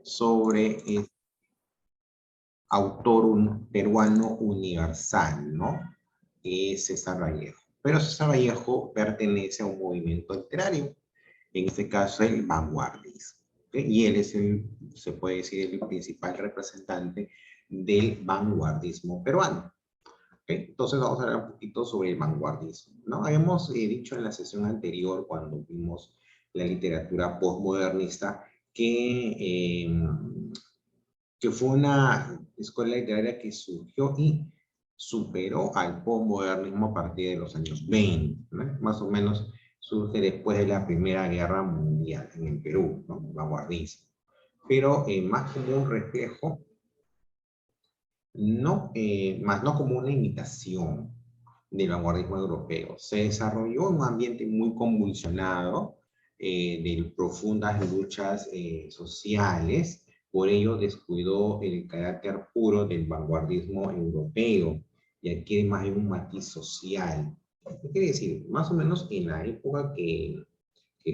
sobre el autor peruano universal, ¿no? Que es César Vallejo. Pero César Vallejo pertenece a un movimiento literario, en este caso el vanguardismo. ¿Okay? Y él es se puede decir, el principal representante del vanguardismo peruano. ¿Okay? Entonces vamos a hablar un poquito sobre el vanguardismo, ¿no? Habíamos dicho en la sesión anterior, cuando vimos la literatura postmodernista, que fue una escuela literaria que surgió y superó al postmodernismo a partir de los años 20, ¿no? Más o menos surge después de la Primera Guerra Mundial en el Perú, ¿no? El vanguardismo. Pero más como un reflejo, más no como una imitación del vanguardismo europeo. Se desarrolló en un ambiente muy convulsionado, de profundas luchas sociales. Por ello descuidó el carácter puro del vanguardismo europeo y adquiere más de un matiz social. ¿Qué quiere decir? Más o menos en la época que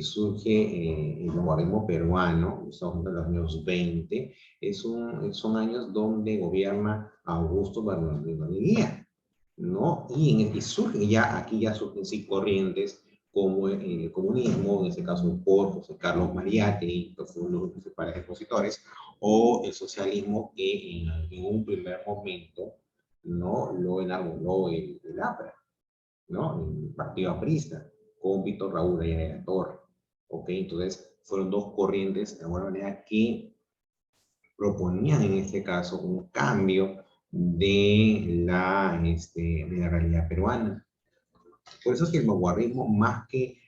surge el vanguardismo peruano, son de los años 20, son años donde gobierna Augusto Bernardino Leguía, ¿no? Y surgen ya, aquí ya surgen sí corrientes como el comunismo, en este caso por José Carlos Mariátegui, que fue uno de los principales expositores, o el socialismo que en un primer momento, ¿no? Lo enarboló el APRA, ¿no? El Partido Aprista, con Víctor Raúl allá de la Torre. ¿Ok? Entonces, fueron dos corrientes, de alguna manera, que proponían en este caso un cambio de la realidad peruana. Por eso es que el vanguardismo, más que,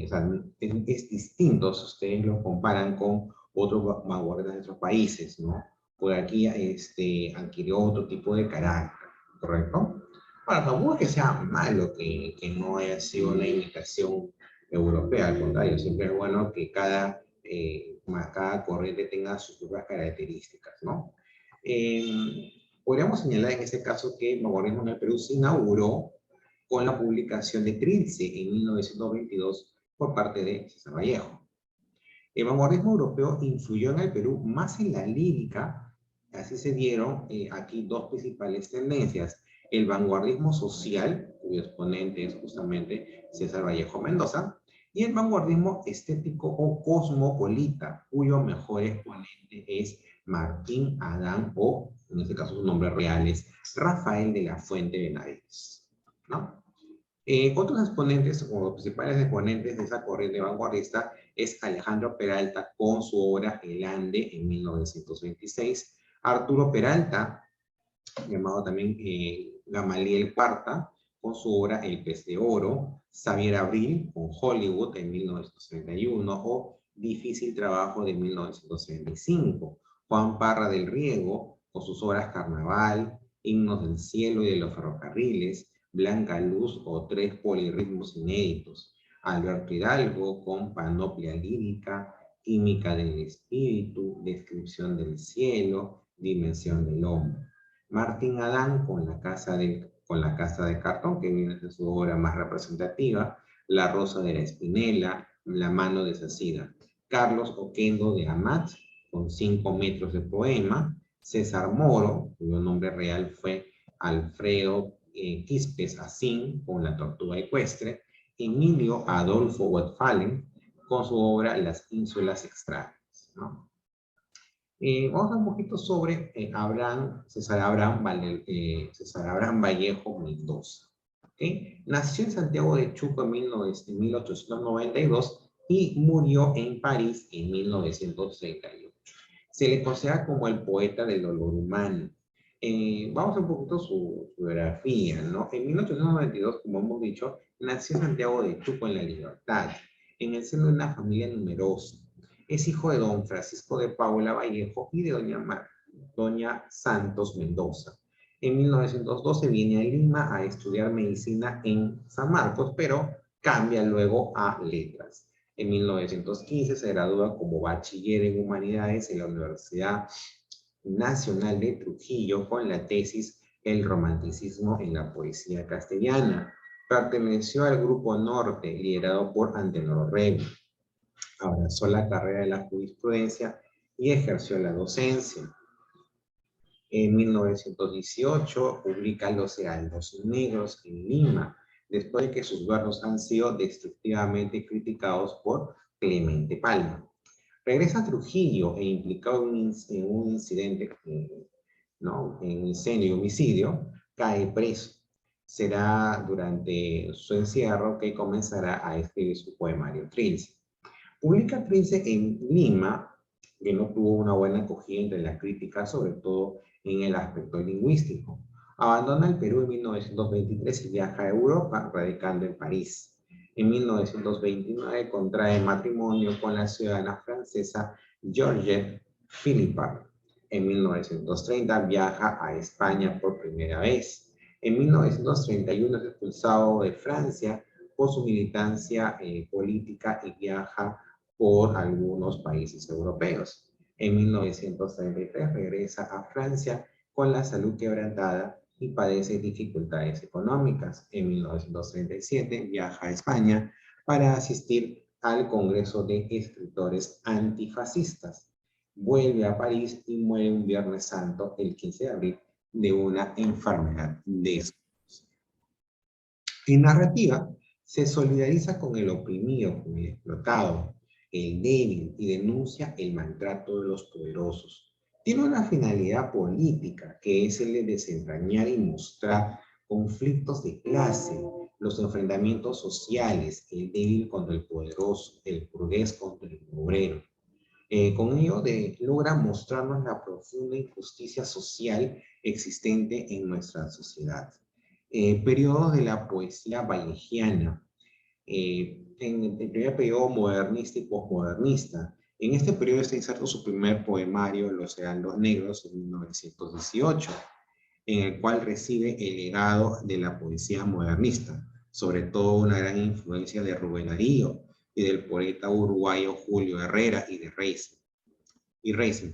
o sea, es distinto si ustedes lo comparan con otros vanguardistas de otros países, ¿no? Por aquí adquirió otro tipo de carácter, ¿correcto? Ahora, tampoco es que sea malo que no haya sido una imitación europea, al contrario, siempre es bueno que cada corriente tenga sus propias características, ¿no? Podríamos señalar en este caso que el vanguardismo en el Perú se inauguró con la publicación de Trilce en 1922 por parte de César Vallejo. El vanguardismo europeo influyó en el Perú más en la lírica, así se dieron aquí dos principales tendencias. El vanguardismo social, cuyo exponente es justamente César Vallejo Mendoza, y el vanguardismo estético o cosmopolita, cuyo mejor exponente es Martín Adán, o en este caso su nombre real es Rafael de la Fuente Benavides, ¿no? Otros exponentes o principales exponentes de esa corriente vanguardista es Alejandro Peralta con su obra El Ande en 1926, Arturo Peralta, llamado también Gamaliel Parta, con su obra El Pez de Oro, Xavier Abril con Hollywood en 1931 o Difícil Trabajo de 1935, Juan Parra del Riego con sus obras Carnaval, Himnos del Cielo y de los Ferrocarriles, Blanca Luz o Tres Polirritmos Inéditos, Alberto Hidalgo con Panoplia Lírica, Química del Espíritu, Descripción del Cielo, Dimensión del Hombre. Martín Adán con la Casa de Cartón, que viene de su obra más representativa, La Rosa de la Espinela, La Mano Deshacida. Carlos Oquendo de Amat, con 5 metros de poema. César Moro, cuyo nombre real fue Alfredo Quispes Asín, con La Tortuga Ecuestre. Emilio Adolfo Westphalen, con su obra Las Ínsulas Extrañas, ¿no? Vamos a ver un poquito sobre César Abraham Vallejo Mendoza. ¿Okay? Nació en Santiago de Chuco en 1892 y murió en París en 1938. Se le considera como el poeta del dolor humano. Vamos a ver un poquito su biografía, ¿no? En 1892, como hemos dicho, nació en Santiago de Chuco en La Libertad, en el seno de una familia numerosa. Es hijo de don Francisco de Paula Vallejo y de doña Santos Mendoza. En 1912 viene a Lima a estudiar medicina en San Marcos, pero cambia luego a letras. En 1915 se gradúa como bachiller en humanidades en la Universidad Nacional de Trujillo con la tesis El romanticismo en la poesía castellana. Perteneció al Grupo Norte, liderado por Antenor Rey. Abrazó la carrera de la jurisprudencia y ejerció la docencia. En 1918 publica Los Heraldos Negros en Lima, después de que sus versos han sido destructivamente criticados por Clemente Palma. Regresa a Trujillo e implicado en un incidente, ¿no? En incendio y homicidio, cae preso. Será durante su encierro que comenzará a escribir su poemario Trilce. Publica Trilce en Lima, que no tuvo una buena acogida entre la crítica, sobre todo en el aspecto lingüístico. Abandona el Perú en 1923 y viaja a Europa, radicando en París. En 1929 contrae matrimonio con la ciudadana francesa Georgette Philippard. En 1930 viaja a España por primera vez. En 1931 es expulsado de Francia por su militancia política y viaja por algunos países europeos. En 1933 regresa a Francia con la salud quebrantada y padece dificultades económicas. En 1937 viaja a España para asistir al Congreso de Escritores Antifascistas. Vuelve a París y muere un Viernes Santo, el 15 de abril, de una enfermedad de esclerosis. En narrativa, se solidariza con el oprimido, con el explotado, el débil y denuncia el maltrato de los poderosos. Tiene una finalidad política que es el de desentrañar y mostrar conflictos de clase, los enfrentamientos sociales, el débil contra el poderoso, el burgués contra el obrero. Con ello logra mostrarnos la profunda injusticia social existente en nuestra sociedad. Periodo de la poesía vallejiana. En el primer periodo modernista y posmodernista. En este periodo está inserto su primer poemario, Los Heraldos Negros, en 1918, en el cual recibe el legado de la poesía modernista, sobre todo una gran influencia de Rubén Darío y del poeta uruguayo Julio Herrera y de Racing.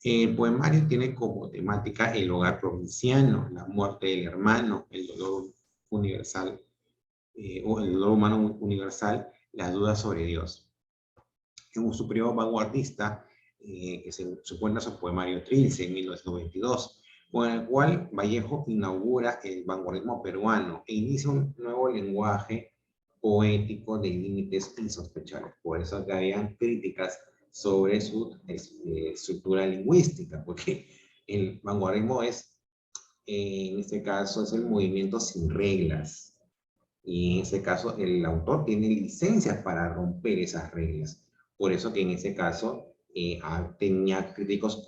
El poemario tiene como temática el hogar provinciano, la muerte del hermano, el dolor universal, o el dolor humano universal, las dudas sobre Dios. En su periodo vanguardista, que se encuentra su poemario Trilce en 1922, con el cual Vallejo inaugura el vanguardismo peruano e inicia un nuevo lenguaje poético de límites insospechables. Por eso que habían críticas sobre su estructura lingüística, porque el vanguardismo es, en este caso, es el movimiento sin reglas. Y en ese caso, el autor tiene licencias para romper esas reglas. Por eso que en ese caso tenía críticos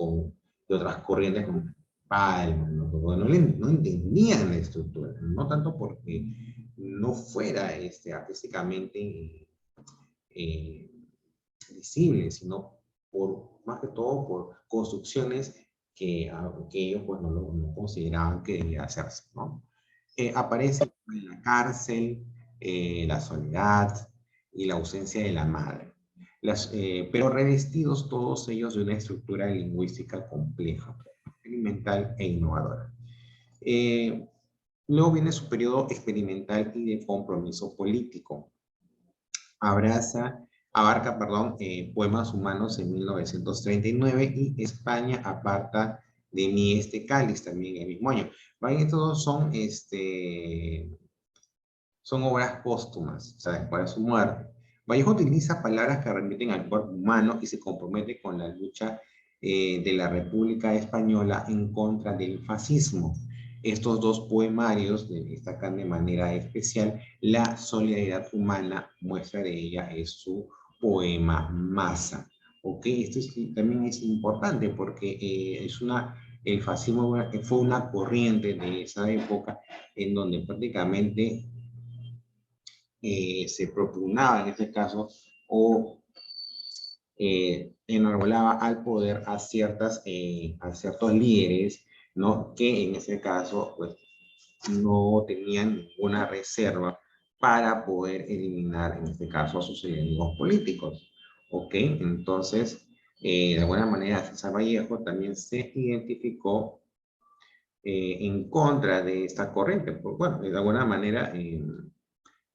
de otras corrientes como Palma, no entendían la estructura, no tanto porque no fuera artísticamente visible, sino más que todo por construcciones que ellos pues, no consideraban que debía hacerse, ¿no? Aparece en la cárcel, la soledad y la ausencia de la madre. Pero revestidos todos ellos de una estructura lingüística compleja, experimental e innovadora. Luego viene su periodo experimental y de compromiso político. Abarca Poemas Humanos en 1939 y España aparta de mí este cáliz también en el mismo año. Estos son obras póstumas, o sea, después de su muerte. Vallejo utiliza palabras que remiten al cuerpo humano y se compromete con la lucha de la República Española en contra del fascismo. Estos dos poemarios destacan de manera especial la solidaridad humana, muestra de ella es su poema Masa. ¿Ok? Esto también es importante porque el fascismo fue una corriente de esa época en donde prácticamente se propugnaba en este caso o enarbolaba al poder a ciertos líderes, ¿no? Que en ese caso pues, no tenían ninguna reserva para poder eliminar en este caso a sus enemigos políticos. ¿Ok? Entonces, de alguna manera César Vallejo también se identificó en contra de esta corriente. Bueno, de alguna manera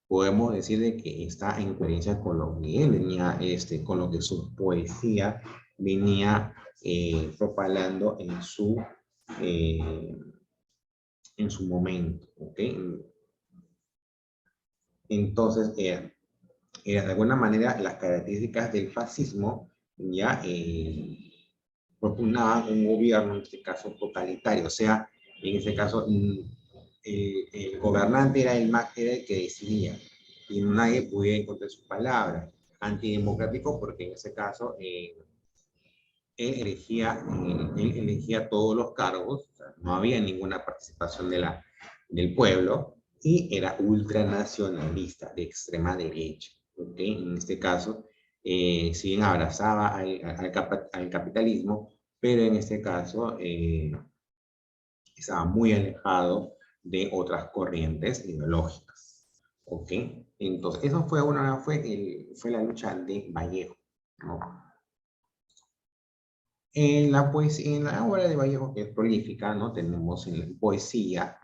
podemos decir de que está en coherencia con lo que él venía, con lo que su poesía venía propalando en su momento, ¿ok? Entonces, de alguna manera, las características del fascismo ya propugnaban un gobierno, en este caso, totalitario. O sea, en este caso, el gobernante era era el que decidía y nadie podía encontrar su palabra. Antidemocrático porque en ese caso él elegía todos los cargos, o sea, no había ninguna participación del pueblo, y era ultranacionalista, de extrema derecha. ¿Okay? En este caso, si bien abrazaba al capitalismo, pero en este caso estaba muy alejado de otras corrientes ideológicas. ¿Ok? Entonces, eso fue la lucha de Vallejo, ¿no? En la obra de Vallejo, que es prolífica, ¿no? Tenemos en la poesía,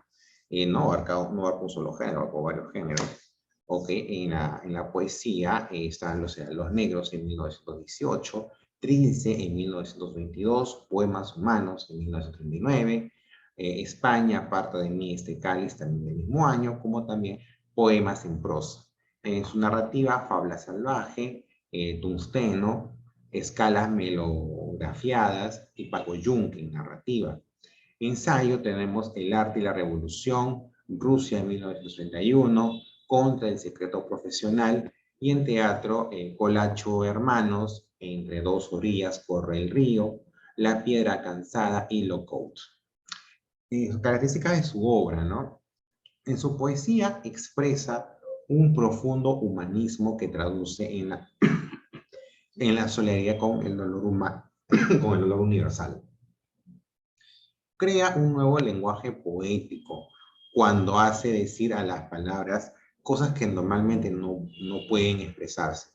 no abarca un solo género, abarca varios géneros. Okay. En la poesía están los Negros en 1918, Trince en 1922, Poemas Humanos en 1939, España, Aparta de mí este cáliz también del mismo año, como también Poemas en prosa. En su narrativa, Fabla Salvaje, Tungsteno, Escalas melografiadas y Paco Yunque en narrativa. Ensayo tenemos El arte y la revolución, Rusia en 1931, Contra el secreto profesional, y en teatro Colacho Hermanos, Entre dos orillas corre el río, La piedra cansada y Lockout. Características de su obra, ¿no? En su poesía expresa un profundo humanismo que traduce en la solidaridad con el dolor humano, con el dolor universal. Crea un nuevo lenguaje poético cuando hace decir a las palabras cosas que normalmente no pueden expresarse.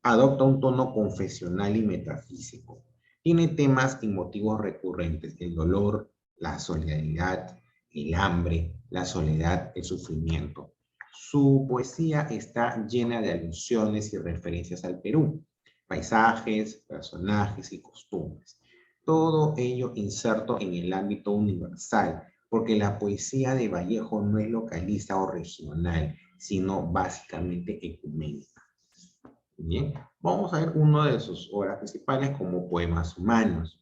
Adopta un tono confesional y metafísico. Tiene temas y motivos recurrentes: el dolor, la solidaridad, el hambre, la soledad, el sufrimiento. Su poesía está llena de alusiones y referencias al Perú, paisajes, personajes y costumbres. Todo ello inserto en el ámbito universal, porque la poesía de Vallejo no es localista o regional, sino básicamente ecuménica. Bien, vamos a ver una de sus obras principales como Poemas Humanos.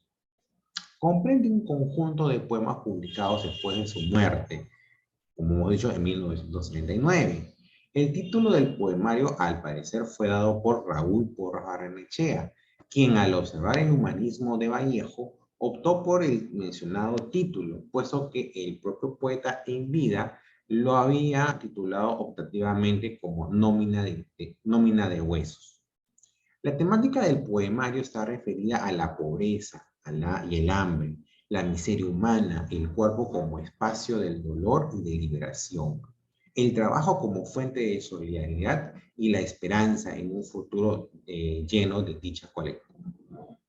Comprende un conjunto de poemas publicados después de su muerte, como hemos dicho, en 1939. El título del poemario, al parecer, fue dado por Raúl Porras Barrenechea, quien al observar el humanismo de Vallejo optó por el mencionado título, puesto que el propio poeta en vida lo había titulado optativamente como Nómina de Huesos. La temática del poemario está referida a la pobreza y el hambre, la miseria humana, el cuerpo como espacio del dolor y de liberación, el trabajo como fuente de solidaridad y la esperanza en un futuro lleno de dicha colectiva.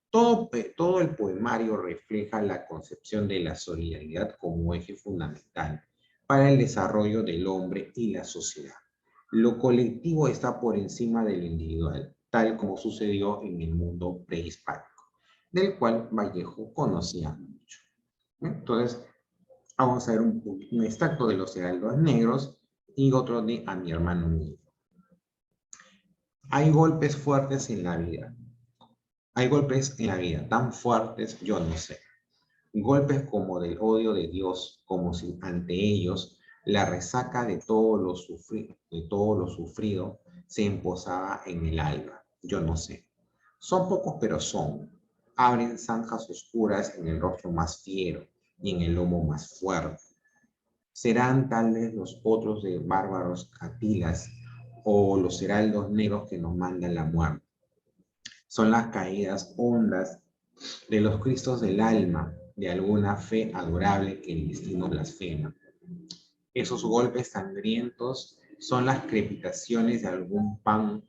Todo el poemario refleja la concepción de la solidaridad como eje fundamental para el desarrollo del hombre y la sociedad. Lo colectivo está por encima del individual, tal como sucedió en el mundo prehispánico, del cual Vallejo conocía mucho. Entonces, vamos a ver un extracto de Los Heraldos Negros y otro de A mi hermano mío. Hay golpes fuertes en la vida. Hay golpes en la vida tan fuertes, yo no sé. Golpes como del odio de Dios, como si ante ellos la resaca de todo lo sufrido se emposaba en el alma. Yo no sé. Son pocos, pero son. Abren zanjas oscuras en el rostro más fiero y en el lomo más fuerte. Serán tal vez los otros de bárbaros Atilas o los heraldos negros que nos mandan la muerte. Son las caídas hondas de los cristos del alma, de alguna fe adorable que el destino blasfema. Esos golpes sangrientos son las crepitaciones de algún pan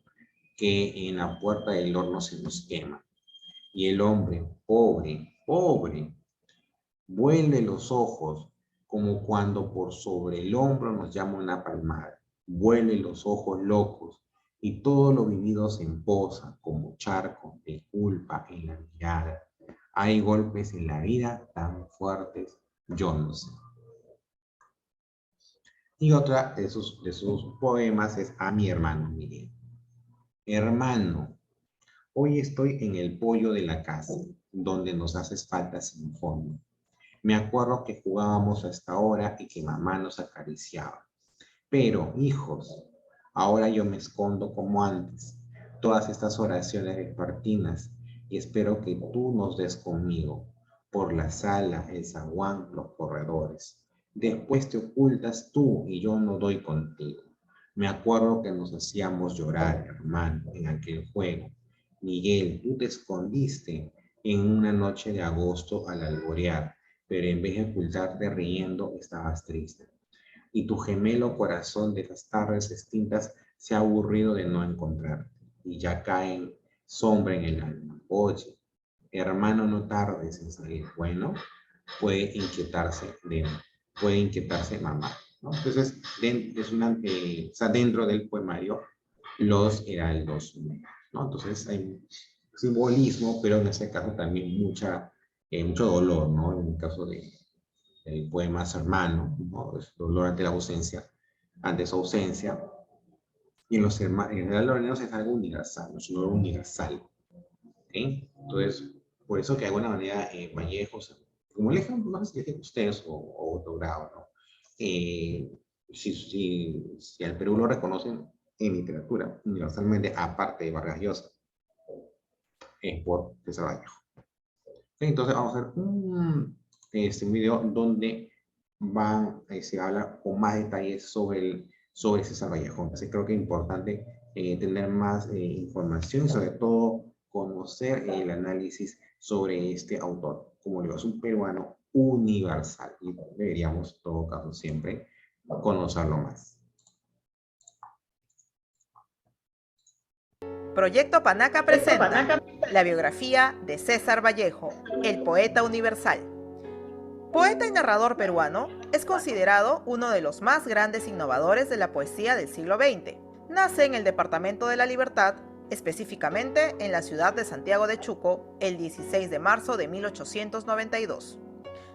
que en la puerta del horno se nos quema. Y el hombre, pobre, pobre, vuelve los ojos como cuando por sobre el hombro nos llama una palmada. Vuelve los ojos locos y todo lo vivido se empoza como charco de culpa en la mirada. Hay golpes en la vida tan fuertes, yo no sé. Y otra de sus poemas es A mi hermano Miguel. Hermano, hoy estoy en el pollo de la casa, donde nos haces falta sin fondo. Me acuerdo que jugábamos a esta hora y que mamá nos acariciaba. Pero, hijos, ahora yo me escondo como antes, todas estas oraciones vespertinas, y espero que tú nos des conmigo, por la sala, el zaguán, los corredores. Después te ocultas tú y yo no doy contigo. Me acuerdo que nos hacíamos llorar, hermano, en aquel juego. Miguel, tú te escondiste en una noche de agosto al alborear, pero en vez de ocultarte riendo, estabas triste y tu gemelo corazón de las tardes extintas se ha aburrido de no encontrarte, y ya caen sombra en el alma. Oye, hermano, no tardes en salir. Bueno, puede inquietarse, puede inquietarse mamá, ¿no? Entonces, está dentro del poemario Los Heraldos, ¿no? Entonces hay un simbolismo, pero en ese caso también mucho dolor, ¿no? En el caso el poema Hermano, ¿no? Es dolor ante la ausencia, ante su ausencia. Y en en general los hermanos es algo universal, es un dolor universal. ¿Okay? Entonces, por eso que de alguna manera Vallejos, como el ejemplo, no sé si ustedes o otro grado, ¿no? Si al Perú lo reconocen en literatura, universalmente, aparte de Vargas Llosa, es por César Vallejo. Okay, entonces vamos a hacer un video donde se habla con más detalles sobre César Vallejo. Entonces creo que es importante tener más información y sobre todo conocer el análisis sobre este autor. Como digo, es un peruano universal y deberíamos, en todo caso, siempre conocerlo más. Proyecto Panaca presenta la biografía de César Vallejo, el poeta universal. Poeta y narrador peruano, es considerado uno de los más grandes innovadores de la poesía del siglo XX. Nace en el departamento de La Libertad, específicamente en la ciudad de Santiago de Chuco, el 16 de marzo de 1892.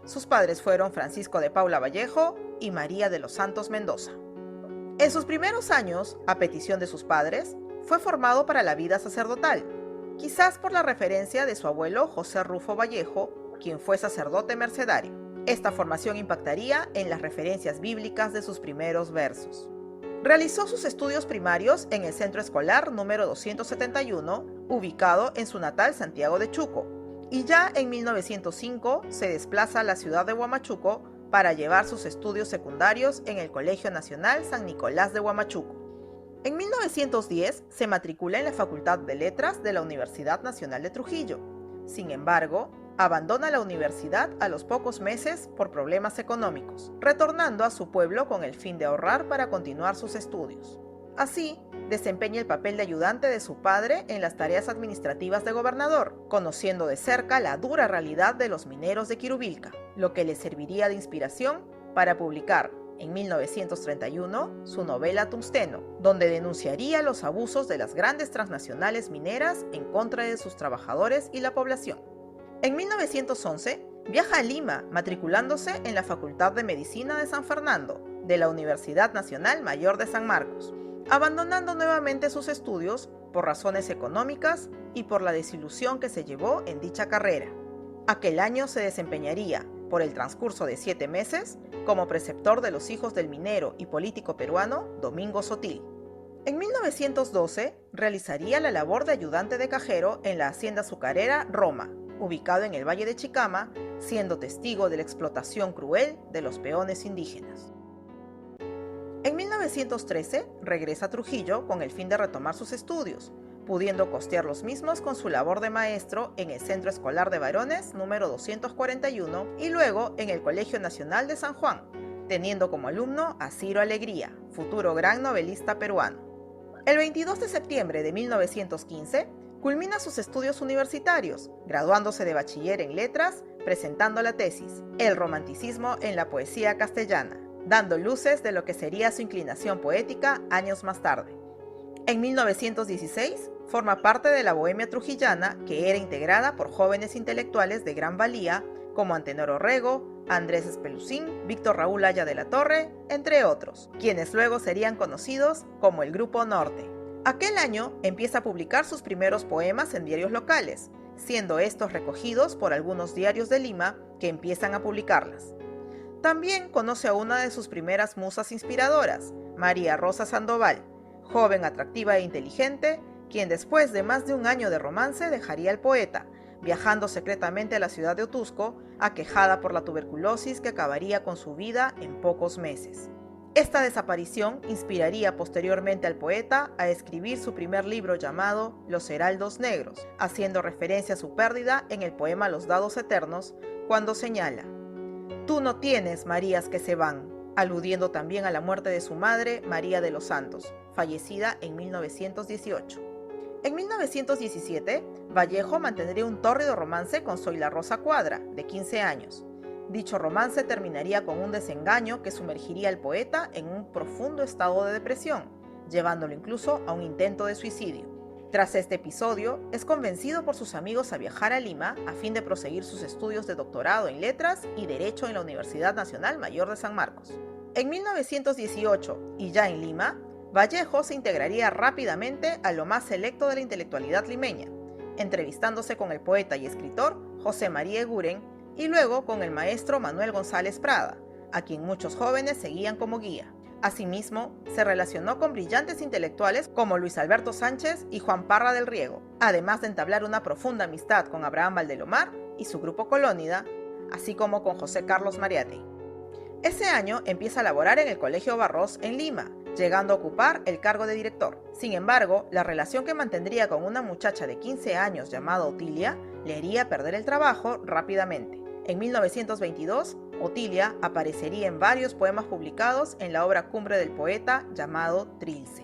Sus padres fueron Francisco de Paula Vallejo y María de los Santos Mendoza. En sus primeros años, a petición de sus padres, fue formado para la vida sacerdotal, quizás por la referencia de su abuelo José Rufo Vallejo, quien fue sacerdote mercedario. Esta formación impactaría en las referencias bíblicas de sus primeros versos. Realizó sus estudios primarios en el Centro Escolar número 271, ubicado en su natal Santiago de Chuco, y ya en 1905 se desplaza a la ciudad de Huamachuco para llevar sus estudios secundarios en el Colegio Nacional San Nicolás de Huamachuco. En 1910 se matricula en la Facultad de Letras de la Universidad Nacional de Trujillo. Sin embargo, abandona la universidad a los pocos meses por problemas económicos, retornando a su pueblo con el fin de ahorrar para continuar sus estudios. Así, desempeña el papel de ayudante de su padre en las tareas administrativas de gobernador, conociendo de cerca la dura realidad de los mineros de Quirubilca, lo que le serviría de inspiración para publicar en 1931 su novela Tungsteno, donde denunciaría los abusos de las grandes transnacionales mineras en contra de sus trabajadores y la población. En 1911 viaja a Lima, matriculándose en la Facultad de Medicina de San Fernando, de la Universidad Nacional Mayor de San Marcos, abandonando nuevamente sus estudios por razones económicas y por la desilusión que se llevó en dicha carrera. Aquel año se desempeñaría, por el transcurso de 7 meses, como preceptor de los hijos del minero y político peruano Domingo Sotil. En 1912 realizaría la labor de ayudante de cajero en la hacienda azucarera Roma, ubicado en el Valle de Chicama, siendo testigo de la explotación cruel de los peones indígenas. En 1913 regresa a Trujillo con el fin de retomar sus estudios, pudiendo costear los mismos con su labor de maestro en el Centro Escolar de Varones número 241 y luego en el Colegio Nacional de San Juan, teniendo como alumno a Ciro Alegría, futuro gran novelista peruano. El 22 de septiembre de 1915 culmina sus estudios universitarios, graduándose de bachiller en letras, presentando la tesis El romanticismo en la poesía castellana, dando luces de lo que sería su inclinación poética años más tarde. En 1916, forma parte de la Bohemia trujillana, que era integrada por jóvenes intelectuales de gran valía como Antenor Orrego, Andrés Espelucín, Víctor Raúl Haya de la Torre, entre otros, quienes luego serían conocidos como el Grupo Norte. Aquel año empieza a publicar sus primeros poemas en diarios locales, siendo estos recogidos por algunos diarios de Lima que empiezan a publicarlas. También conoce a una de sus primeras musas inspiradoras, María Rosa Sandoval, joven atractiva e inteligente, quien después de más de un año de romance dejaría al poeta, viajando secretamente a la ciudad de Otusco, aquejada por la tuberculosis que acabaría con su vida en pocos meses. Esta desaparición inspiraría posteriormente al poeta a escribir su primer libro llamado Los Heraldos Negros, haciendo referencia a su pérdida en el poema Los Dados Eternos, cuando señala: «Tú no tienes Marías que se van», aludiendo también a la muerte de su madre, María de los Santos, fallecida en 1918. En 1917, Vallejo mantendría un tórrido romance con Zoila Rosa Cuadra, de 15 años. Dicho romance terminaría con un desengaño que sumergiría al poeta en un profundo estado de depresión, llevándolo incluso a un intento de suicidio. Tras este episodio, es convencido por sus amigos a viajar a Lima a fin de proseguir sus estudios de doctorado en Letras y Derecho en la Universidad Nacional Mayor de San Marcos. En 1918, y ya en Lima, Vallejo se integraría rápidamente a lo más selecto de la intelectualidad limeña, entrevistándose con el poeta y escritor José María Eguren y luego con el maestro Manuel González Prada, a quien muchos jóvenes seguían como guía. Asimismo, se relacionó con brillantes intelectuales como Luis Alberto Sánchez y Juan Parra del Riego, además de entablar una profunda amistad con Abraham Valdelomar y su grupo Colónida, así como con José Carlos Mariátegui. Ese año empieza a laborar en el Colegio Barros en Lima, llegando a ocupar el cargo de director. Sin embargo, la relación que mantendría con una muchacha de 15 años llamada Otilia le haría perder el trabajo rápidamente. En 1922, Otilia aparecería en varios poemas publicados en la obra cumbre del poeta llamado Trilce.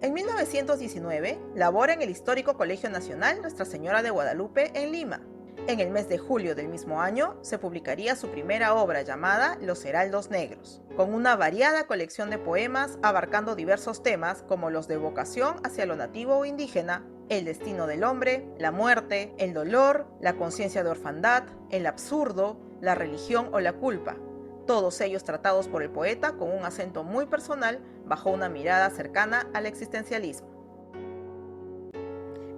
En 1919, labora en el histórico Colegio Nacional Nuestra Señora de Guadalupe en Lima. En el mes de julio del mismo año se publicaría su primera obra llamada Los Heraldos Negros, con una variada colección de poemas abarcando diversos temas como los de vocación hacia lo nativo o indígena, el destino del hombre, la muerte, el dolor, la conciencia de orfandad, el absurdo, la religión o la culpa, todos ellos tratados por el poeta con un acento muy personal bajo una mirada cercana al existencialismo.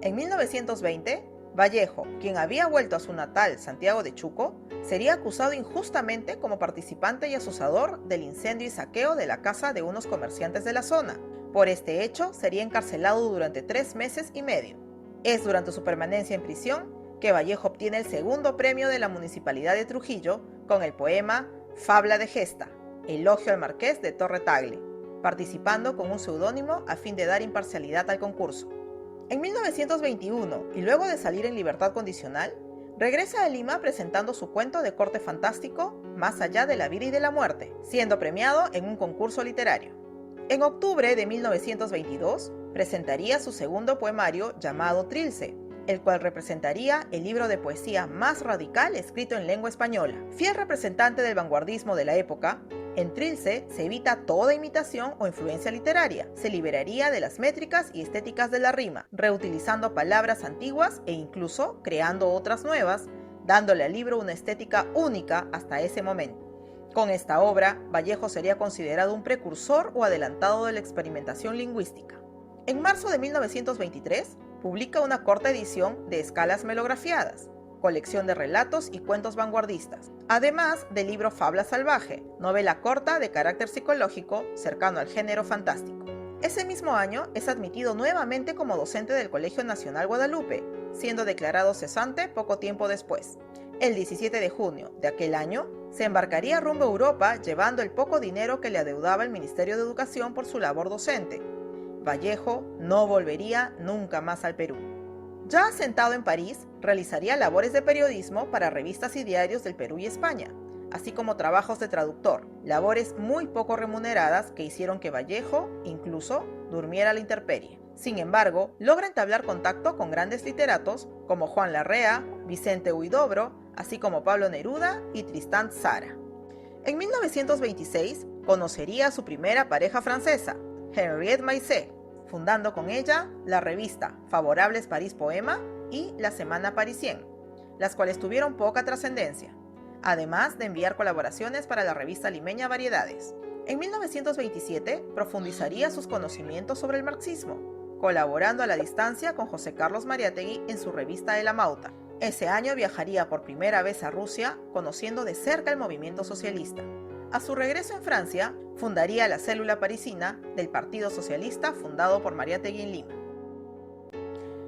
En 1920, Vallejo, quien había vuelto a su natal Santiago de Chuco, sería acusado injustamente como participante y asusador del incendio y saqueo de la casa de unos comerciantes de la zona. Por este hecho, sería encarcelado durante 3 meses y medio. Es durante su permanencia en prisión que Vallejo obtiene el segundo premio de la Municipalidad de Trujillo con el poema Fabla de Gesta, elogio al Marqués de Torre Tagle, participando con un seudónimo a fin de dar imparcialidad al concurso. En 1921, y luego de salir en libertad condicional, regresa a Lima presentando su cuento de corte fantástico Más allá de la vida y de la muerte, siendo premiado en un concurso literario. En octubre de 1922, presentaría su segundo poemario llamado Trilce, el cual representaría el libro de poesía más radical escrito en lengua española. Fiel representante del vanguardismo de la época, en Trilce se evita toda imitación o influencia literaria, se liberaría de las métricas y estéticas de la rima, reutilizando palabras antiguas e incluso creando otras nuevas, dándole al libro una estética única hasta ese momento. Con esta obra, Vallejo sería considerado un precursor o adelantado de la experimentación lingüística. En marzo de 1923, publica una corta edición de Escalas Melografiadas, colección de relatos y cuentos vanguardistas, además del libro Fabla Salvaje, novela corta de carácter psicológico cercano al género fantástico. Ese mismo año es admitido nuevamente como docente del Colegio Nacional Guadalupe, siendo declarado cesante poco tiempo después. El 17 de junio de aquel año, se embarcaría rumbo a Europa llevando el poco dinero que le adeudaba el Ministerio de Educación por su labor docente. Vallejo no volvería nunca más al Perú. Ya asentado en París, realizaría labores de periodismo para revistas y diarios del Perú y España, así como trabajos de traductor, labores muy poco remuneradas que hicieron que Vallejo, incluso, durmiera a la intemperie. Sin embargo, logra entablar contacto con grandes literatos como Juan Larrea, Vicente Huidobro, así como Pablo Neruda y Tristan Tzara. En 1926, conocería a su primera pareja francesa, Henriette Maisset, fundando con ella la revista Favorables París Poema y la Semana Parisien, las cuales tuvieron poca trascendencia, además de enviar colaboraciones para la revista limeña Variedades. En 1927 profundizaría sus conocimientos sobre el marxismo, colaborando a la distancia con José Carlos Mariátegui en su revista El Amauta. Ese año viajaría por primera vez a Rusia, conociendo de cerca el movimiento socialista. A su regreso en Francia, fundaría la célula parisina del Partido Socialista fundado por Mariátegui en Lima.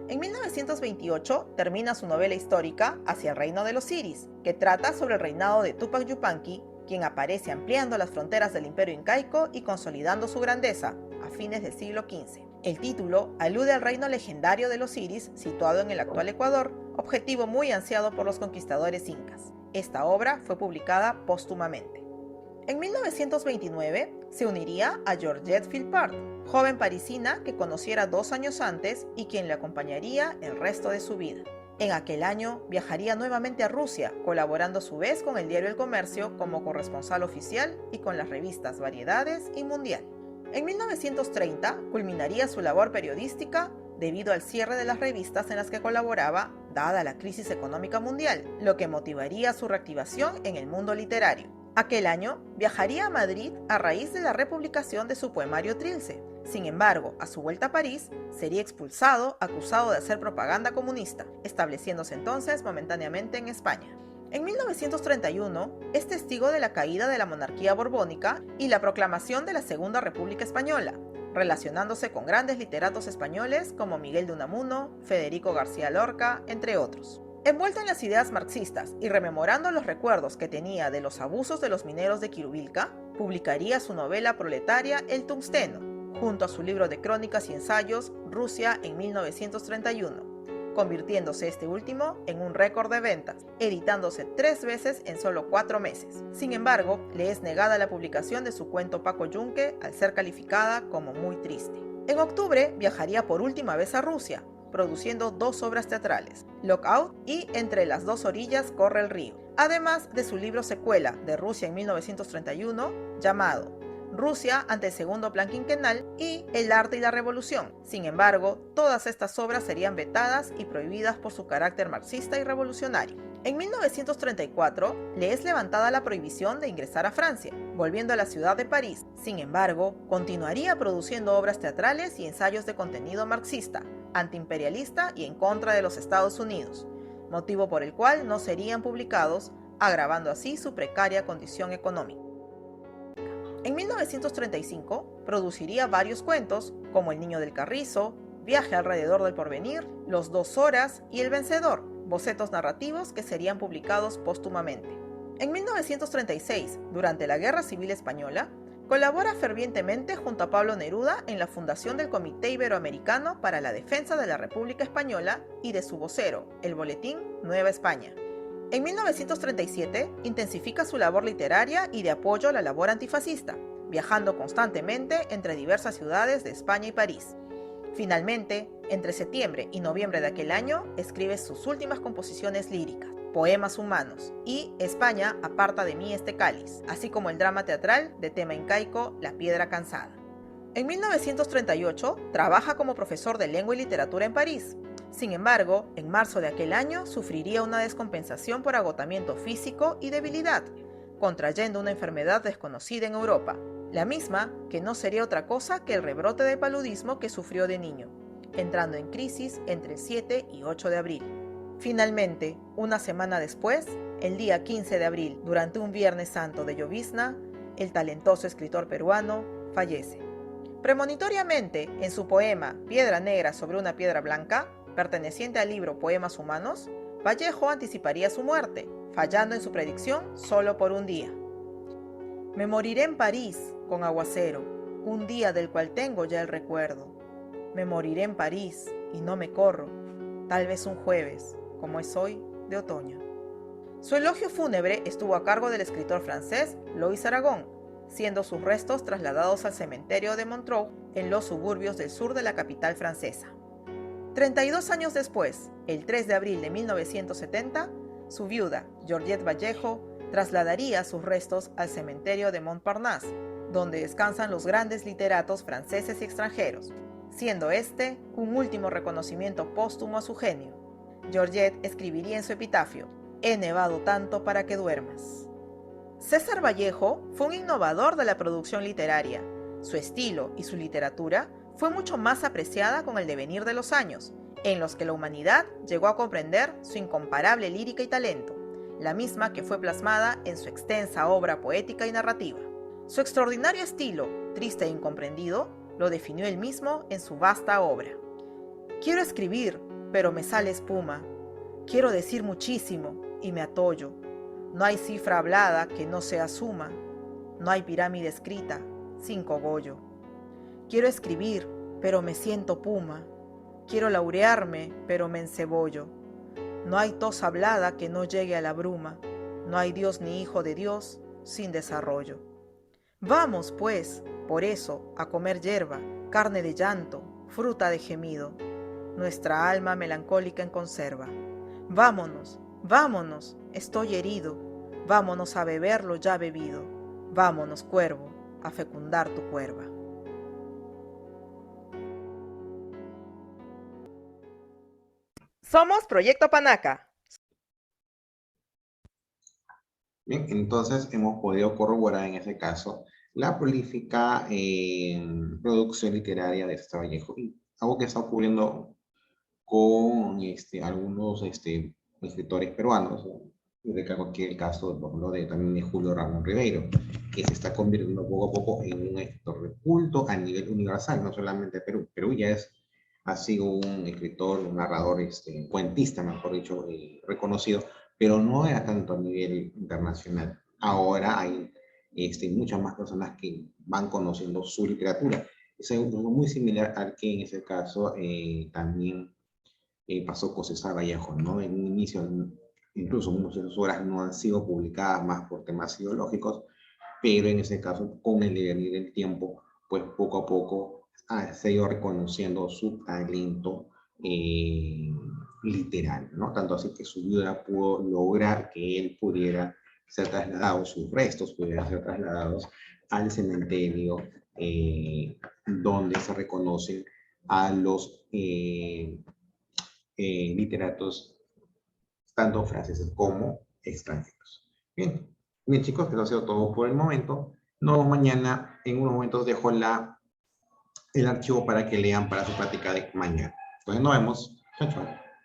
En 1928 termina su novela histórica Hacia el reino de los Tsiris, que trata sobre el reinado de Túpac Yupanqui, quien aparece ampliando las fronteras del imperio incaico y consolidando su grandeza a fines del siglo XV. El título alude al reino legendario de los Tsiris situado en el actual Ecuador, objetivo muy ansiado por los conquistadores incas. Esta obra fue publicada póstumamente. En 1929 se uniría a Georgette Philpott, joven parisina que conociera 2 años antes y quien le acompañaría el resto de su vida. En aquel año viajaría nuevamente a Rusia, colaborando a su vez con el diario El Comercio como corresponsal oficial y con las revistas Variedades y Mundial. En 1930 culminaría su labor periodística debido al cierre de las revistas en las que colaboraba, dada la crisis económica mundial, lo que motivaría su reactivación en el mundo literario. Aquel año viajaría a Madrid a raíz de la republicación de su poemario Trilce. Sin embargo, a su vuelta a París, sería expulsado acusado de hacer propaganda comunista, estableciéndose entonces momentáneamente en España. En 1931 es testigo de la caída de la monarquía borbónica y la proclamación de la Segunda República Española, relacionándose con grandes literatos españoles como Miguel de Unamuno, Federico García Lorca, entre otros. Envuelto en las ideas marxistas y rememorando los recuerdos que tenía de los abusos de los mineros de Quirubilca, publicaría su novela proletaria El Tungsteno, junto a su libro de crónicas y ensayos Rusia en 1931, convirtiéndose este último en un récord de ventas, editándose 3 veces en solo 4 meses. Sin embargo, le es negada la publicación de su cuento Paco Yunque al ser calificada como muy triste. En octubre viajaría por última vez a Rusia, produciendo 2 obras teatrales, Lockout y Entre las dos orillas corre el río, además de su libro secuela de Rusia en 1931, llamado Rusia ante el segundo plan quinquenal y El arte y la revolución. Sin embargo, todas estas obras serían vetadas y prohibidas por su carácter marxista y revolucionario. En 1934 le es levantada la prohibición de ingresar a Francia, volviendo a la ciudad de París. Sin embargo, continuaría produciendo obras teatrales y ensayos de contenido marxista, antiimperialista y en contra de los Estados Unidos, motivo por el cual no serían publicados, agravando así su precaria condición económica. En 1935 produciría varios cuentos como El niño del carrizo, Viaje alrededor del porvenir, Los 2 horas y El vencedor, bocetos narrativos que serían publicados póstumamente. En 1936, durante la Guerra Civil Española, colabora fervientemente junto a Pablo Neruda en la fundación del Comité Iberoamericano para la Defensa de la República Española y de su vocero, el boletín Nueva España. En 1937 intensifica su labor literaria y de apoyo a la labor antifascista, viajando constantemente entre diversas ciudades de España y París. Finalmente, entre septiembre y noviembre de aquel año, escribe sus últimas composiciones líricas, Poemas humanos y España aparta de mí este cáliz, así como el drama teatral de tema incaico La piedra cansada. En 1938 trabaja como profesor de lengua y literatura en París. Sin embargo, en marzo de aquel año sufriría una descompensación por agotamiento físico y debilidad, contrayendo una enfermedad desconocida en Europa, la misma que no sería otra cosa que el rebrote de paludismo que sufrió de niño, entrando en crisis entre el 7 y 8 de abril. Finalmente, una semana después, el día 15 de abril, durante un Viernes Santo de llovizna, el talentoso escritor peruano fallece. Premonitoriamente, en su poema Piedra negra sobre una piedra blanca, perteneciente al libro Poemas humanos, Vallejo anticiparía su muerte, fallando en su predicción solo por un día. Me moriré en París, con aguacero, un día del cual tengo ya el recuerdo. Me moriré en París, y no me corro, tal vez un jueves, como es hoy, de otoño. Su elogio fúnebre estuvo a cargo del escritor francés Louis Aragon, siendo sus restos trasladados al cementerio de Montreux en los suburbios del sur de la capital francesa. 32 años después, el 3 de abril de 1970, su viuda, Georgette Vallejo, trasladaría sus restos al cementerio de Montparnasse, donde descansan los grandes literatos franceses y extranjeros, siendo este un último reconocimiento póstumo a su genio. Georgette escribiría en su epitafio: «He nevado tanto para que duermas». César Vallejo fue un innovador de la producción literaria. Su estilo y su literatura fue mucho más apreciada con el devenir de los años, en los que la humanidad llegó a comprender su incomparable lírica y talento, la misma que fue plasmada en su extensa obra poética y narrativa. Su extraordinario estilo, triste e incomprendido, lo definió él mismo en su vasta obra. Quiero escribir, pero me sale espuma. Quiero decir muchísimo y me atollo. No hay cifra hablada que no sea suma. No hay pirámide escrita sin cogollo. Quiero escribir, pero me siento puma. Quiero laurearme, pero me encebollo. No hay tos hablada que no llegue a la bruma. No hay Dios ni hijo de Dios sin desarrollo. Vamos, pues, por eso, a comer hierba, carne de llanto, fruta de gemido, nuestra alma melancólica en conserva. Vámonos, vámonos, estoy herido, vámonos a beber lo ya bebido, vámonos, cuervo, a fecundar tu cuerva. Somos Proyecto Panaca. Bien, entonces hemos podido corroborar en ese caso la prolífica producción literaria de César Vallejo y algo que está ocurriendo con algunos escritores peruanos. Yo recalco aquí el caso, por ejemplo, también de Julio Ramón Ribeiro, que se está convirtiendo poco a poco en un escritor de culto a nivel universal, no solamente Perú. Perú ya ha sido un escritor, un narrador, cuentista, mejor dicho, reconocido, pero no era tanto a nivel internacional. Ahora hay muchas más personas que van conociendo su literatura. Es algo muy similar al que en ese caso también pasó con César Vallejo, ¿no? En un inicio, incluso muchas de sus obras no han sido publicadas más por temas ideológicos, pero en ese caso, con el devenir del tiempo, pues poco a poco se ha ido reconociendo su talento literario, ¿no? Tanto así que su viuda pudo lograr que él pudiera ser trasladado, sus restos pudieran ser trasladados al cementerio donde se reconocen a los literatos, tanto franceses como extranjeros. Bien, bien chicos, eso ha sido todo por el momento. Nos vemos mañana. En unos momentos dejo el archivo para que lean para su práctica de mañana. Entonces nos vemos. Chao, chao.